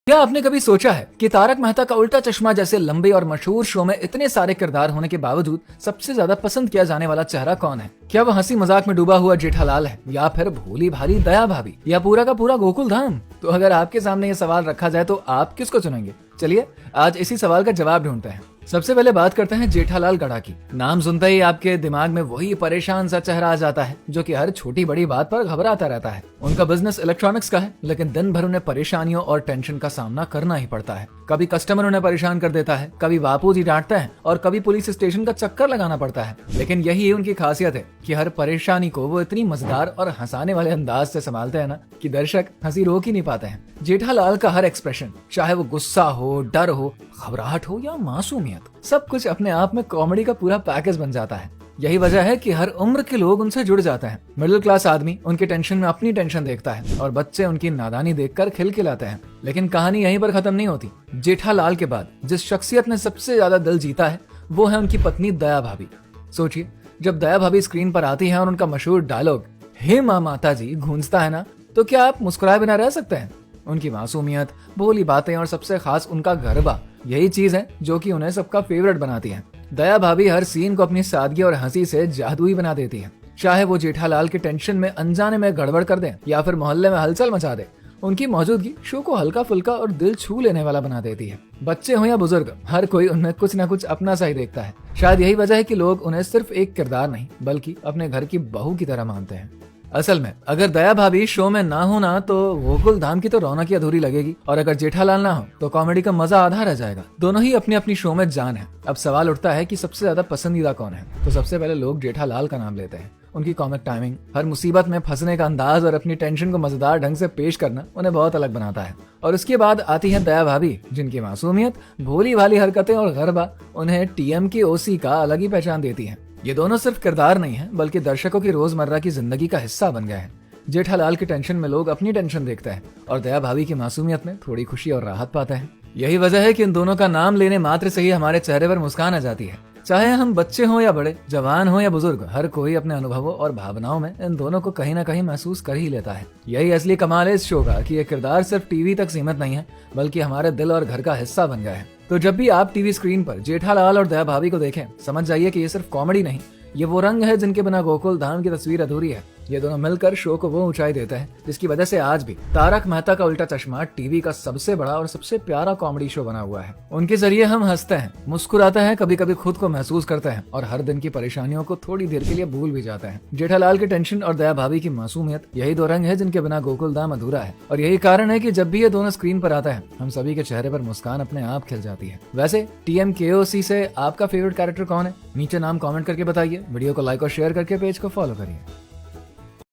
क्या आपने कभी सोचा है कि तारक मेहता का उल्टा चश्मा जैसे लंबे और मशहूर शो में इतने सारे किरदार होने के बावजूद सबसे ज्यादा पसंद किया जाने वाला चेहरा कौन है? क्या वो हंसी मजाक में डूबा हुआ जेठालाल है, या फिर भोली भाली दया भाभी, या पूरा का पूरा गोकुल धाम? तो अगर आपके सामने ये सवाल रखा जाए तो आप किसको चुनेंगे? चलिए आज इसी सवाल का जवाब ढूंढते हैं। सबसे पहले बात करते हैं जेठालाल गढ़ा की। नाम सुनते ही आपके दिमाग में वही परेशान सा चेहरा आ जाता है जो कि हर छोटी बड़ी बात पर घबराता रहता है। उनका बिजनेस इलेक्ट्रॉनिक्स का है, लेकिन दिन भर उन्हें परेशानियों और टेंशन का सामना करना ही पड़ता है। कभी कस्टमर उन्हें परेशान कर देता है, कभी बापूजी डांटते हैं और कभी पुलिस स्टेशन का चक्कर लगाना पड़ता है। लेकिन यही उनकी खासियत है कि हर परेशानी को वो इतनी मजेदार और हंसाने वाले अंदाज से संभालते हैं ना कि दर्शक हंसी रोक ही नहीं पाते हैं। जेठालाल का हर एक्सप्रेशन, चाहे वो गुस्सा हो, डर हो, घबराहट हो या मासूमियत, सब कुछ अपने आप में कॉमेडी का पूरा पैकेज बन जाता है। यही वजह है कि हर उम्र के लोग उनसे जुड़ जाते हैं। मिडिल क्लास आदमी उनके टेंशन में अपनी टेंशन देखता है और बच्चे उनकी नादानी देखकर खिलखिलाते हैं। लेकिन कहानी यहीं पर खत्म नहीं होती। जेठालाल के बाद जिस शख्सियत ने सबसे ज्यादा दिल जीता है वो है उनकी पत्नी दया भाभी। सोचिए, जब दया भाभी स्क्रीन पर आती है और उनका मशहूर डायलॉग हे माँ माता जी गूंजता है ना, तो क्या आप मुस्कुराए बिना रह सकते हैं? उनकी मासूमियत, भोली बातें और सबसे खास उनका गरबा, यही चीज है जो कि उन्हें सबका फेवरेट बनाती है। दया भाभी हर सीन को अपनी सादगी और हंसी से जादुई बना देती है। चाहे वो जेठालाल के टेंशन में अनजाने में गड़बड़ कर दें या फिर मोहल्ले में हलचल मचा दे, उनकी मौजूदगी शो को हल्का फुल्का और दिल छू लेने वाला बना देती है। बच्चे हो या बुजुर्ग, हर कोई उनमें कुछ न कुछ अपना सा ही देखता है। शायद यही वजह है कि लोग उन्हें सिर्फ एक किरदार नहीं बल्कि अपने घर की बहू की तरह मानते हैं। असल में अगर दया भाभी शो में ना हो ना तो गोकुल धाम की तो रौनक ही अधूरी लगेगी, और अगर जेठालाल ना हो तो कॉमेडी का मजा आधा रह जाएगा। दोनों ही अपनी अपनी शो में जान है। अब सवाल उठता है कि सबसे ज्यादा पसंदीदा कौन है? तो सबसे पहले लोग जेठालाल का नाम लेते हैं। उनकी कॉमिक टाइमिंग, हर मुसीबत में फंसने का अंदाज और अपनी टेंशन को मजेदार ढंग से पेश करना उन्हें बहुत अलग बनाता है। और उसके बाद आती है दया भाभी, जिनकी मासूमियत, भोली भाली हरकतें और गरबा उन्हें टीएम की ओसी का अलग ही पहचान देती है। ये दोनों सिर्फ किरदार नहीं है बल्कि दर्शकों की रोजमर्रा की जिंदगी का हिस्सा बन गए हैं। जेठालाल की टेंशन में लोग अपनी टेंशन देखते हैं और दया भाभी की मासूमियत में थोड़ी खुशी और राहत पाते हैं। यही वजह है कि इन दोनों का नाम लेने मात्र से ही हमारे चेहरे पर मुस्कान आ जाती है। चाहे हम बच्चे हों या बड़े, जवान हो या बुजुर्ग, हर कोई अपने अनुभवों और भावनाओं में इन दोनों को कहीं ना कहीं महसूस कर ही लेता है। यही असली कमाल है इस शो का कि ये किरदार सिर्फ टीवी तक सीमित नहीं है बल्कि हमारे दिल और घर का हिस्सा बन गया है। तो जब भी आप टीवी स्क्रीन पर जेठालाल और दया भाभी को देखें, समझ जाइए कि ये सिर्फ कॉमेडी नहीं, ये वो रंग है जिनके बिना गोकुल धाम की तस्वीर अधूरी है। ये दोनों मिलकर शो को वो ऊंचाई देते हैं जिसकी वजह से आज भी तारक मेहता का उल्टा चश्मा टीवी का सबसे बड़ा और सबसे प्यारा कॉमेडी शो बना हुआ है। उनके जरिए हम हंसते हैं, मुस्कुराते हैं, कभी कभी खुद को महसूस करते हैं और हर दिन की परेशानियों को थोड़ी देर के लिए भूल भी जाते हैं। जेठालाल की टेंशन और दया भाभी की मासूमियत, यही दो रंग है जिनके बिना गोकुल धाम अधूरा है। और यही कारण है कि जब भी ये दोनों स्क्रीन पर आता है हम सभी के चेहरे पर मुस्कान अपने आप खिल जाती है। वैसे TMKOC से आपका फेवरेट कैरेक्टर कौन है? नीचे नाम कमेंट करके बताइए। वीडियो को लाइक और शेयर करके पेज को फॉलो करिए।